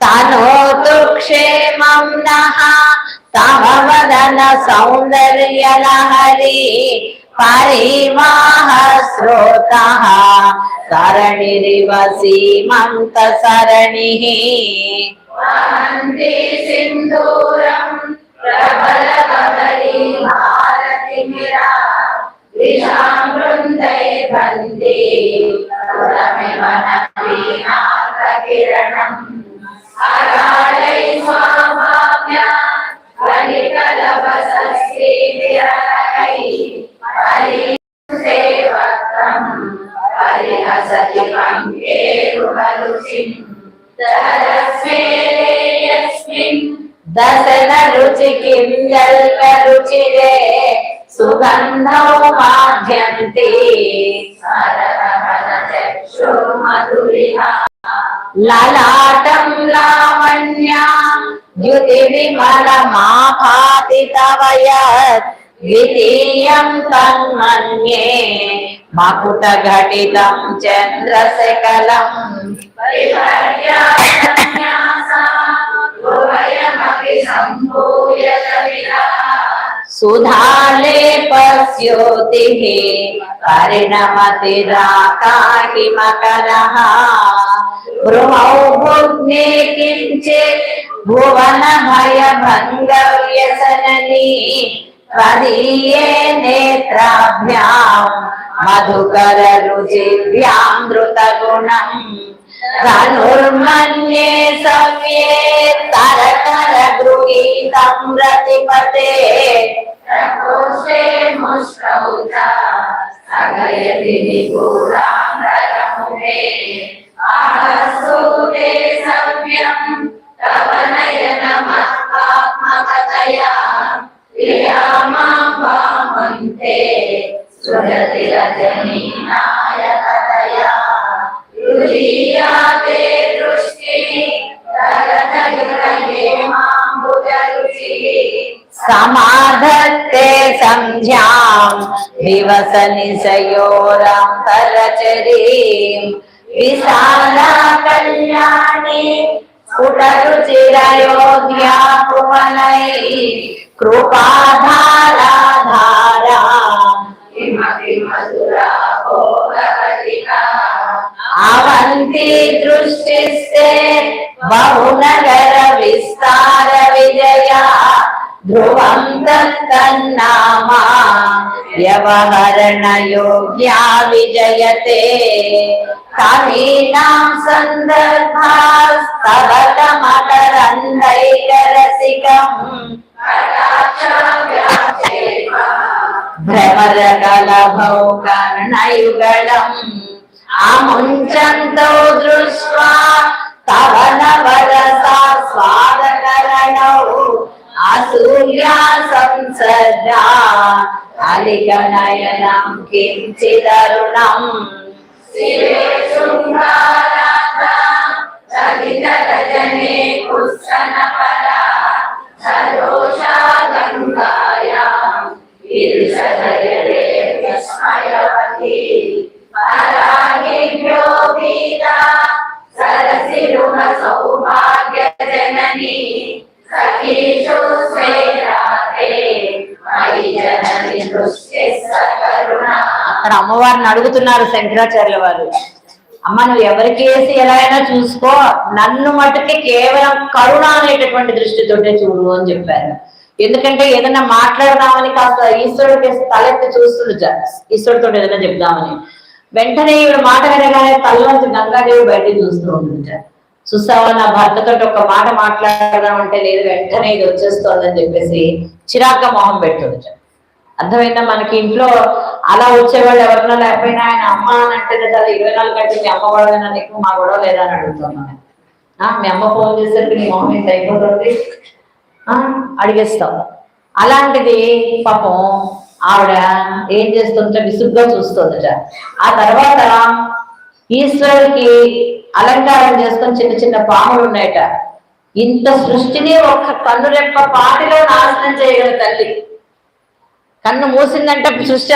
తనోతు క్షేమం నః తవ వదన సౌందర్య లహరి పరివాహ శ్రోతః సరణిరివ సీమంత సరణిః వందే సింధూరం ప్రబల కమలి భారతి మిరా విషాం బృందై వందే పురమివ నవీనాథ కిరణం అరాళై స్వాభావ్య వనికలవసస్యై విరహై పరిసేవతం పరిహసతి పంకేరుహరుచిం తరస్మేయస్మిన్ దశన రుచి కింజల్ప రుచిరే సుగంధౌ మాధ్యంతి సరవన చక్షు మధురిహ లలాటం లావణ్యా ద్యుతి విమల మాభాతి తవ యత్ ద్వితీయం తన్మన్యే మకుట ఘటితం చంద్రశకలం సుధాలేపస్యోతిః పరిణమతిరాకాహి మకరః బృహౌ భుగ్నే కించిత్ భువన భయ భంగ వ్యసనని త్వదీయే నేత్రాభ్యాం మధుకర రుచిభ్యాం ధృత గుణం ధనుర్మన్యే సవ్యే తరకర గృహీతం రతిపతే ప్రకోష్ఠే ముష్కౌత సగయతి నిపురాం రరముఖే ఆహస్తోతే సవ్యం తవ నయనమత్మాత్మకతయా ప్రియామాం వామంతే సురతి రజనీ నాయకతయా రుజీయాతే దృష్టిః తరతయుగేమాంబుజరుచిః సమాధత్తే సంధ్యాం దివస నిశయోరాంతరచరీం విశాలా కళ్యాణి స్ఫుటరుచిరయోధ్యా భువనైః కృపాధారాధారా మధురా భోగవతికా అవంతి దృష్టిస్తే బహునగర విస్తార విజయ ధ్రువం దత్తన్నామా వ్యవహరణ యోగ్యా విజయతే కవీనాం సందర్భాస్తవ మకరందైకరసికం భ్రమరకలభౌ కర్ణయుగళం అముంచంతో దృష్ట్వా తవ నవరసా స్వాదకరణౌ అసూర్యా సంసర్గా అలిక నయనం కించిదరుణం శివే శృంగారాధా చలిత రజనే కుశనపరా సరోషా గంగాయాం విరుషదయరే విస్మయవతి పరాగిభ్యో వీరా సరసిరుహ సౌభాగ్య జనని సఖీషు స్వేరాతే మయి జనని దృష్టి సకరుణ. అక్కడ అమ్మవారిని అడుగుతున్నారు శంకరాచార్యుల వారు, అమ్మ నువ్వు ఎవరికి వేసి ఎలా అయినా చూసుకో, నన్ను మటుకి కేవలం కరుణ అనేటటువంటి దృష్టితోటే చూడు అని చెప్పారు. ఎందుకంటే ఏదైనా మాట్లాడదామని కాస్త ఈశ్వరుడికి తలెత్తి చూస్తుంది, ఈశ్వరుడితో ఏదైనా చెప్దామని, వెంటనే ఈవిడ మాట వినగానే తల్లోంచి గంగాదేవి బయటికి చూస్తూ ఉంటుంది. చూస్తావా నా భర్తతో ఒక మాట మాట్లాడదామంటే లేదు, వెంటనే ఇది వచ్చేస్తోందని చెప్పేసి చిరాగ్గా మొహం పెడుతుంది. అర్థమైందా? మనకి ఇంట్లో అలా వచ్చేవాళ్ళు ఎవరినో లేకపోయినా ఆయన అమ్మ అని అంటే కదా 24 గంటలు మీ అమ్మ గొడవైనా నీకు మా గొడవ లేదా అని అడుగుతాం మనం. మీ అమ్మ ఫోన్ చేసేసరికి నీ మొహం ఇంత అయిపోతుంది అడిగేస్తాం. అలాంటిది పాపం ఆవిడ ఏం చేస్తుంటే విసుగ్గా చూస్తుందట. ఆ తర్వాత ఈశ్వరుడికి అలంకారం చేసుకొని చిన్న చిన్న పాములు ఉన్నాయట. ఇంత సృష్టిని ఒక్క కన్ను రెప్ప పాటిలో నాశనం చేయగల తల్లి. కన్ను మూసిందంటే సృష్టి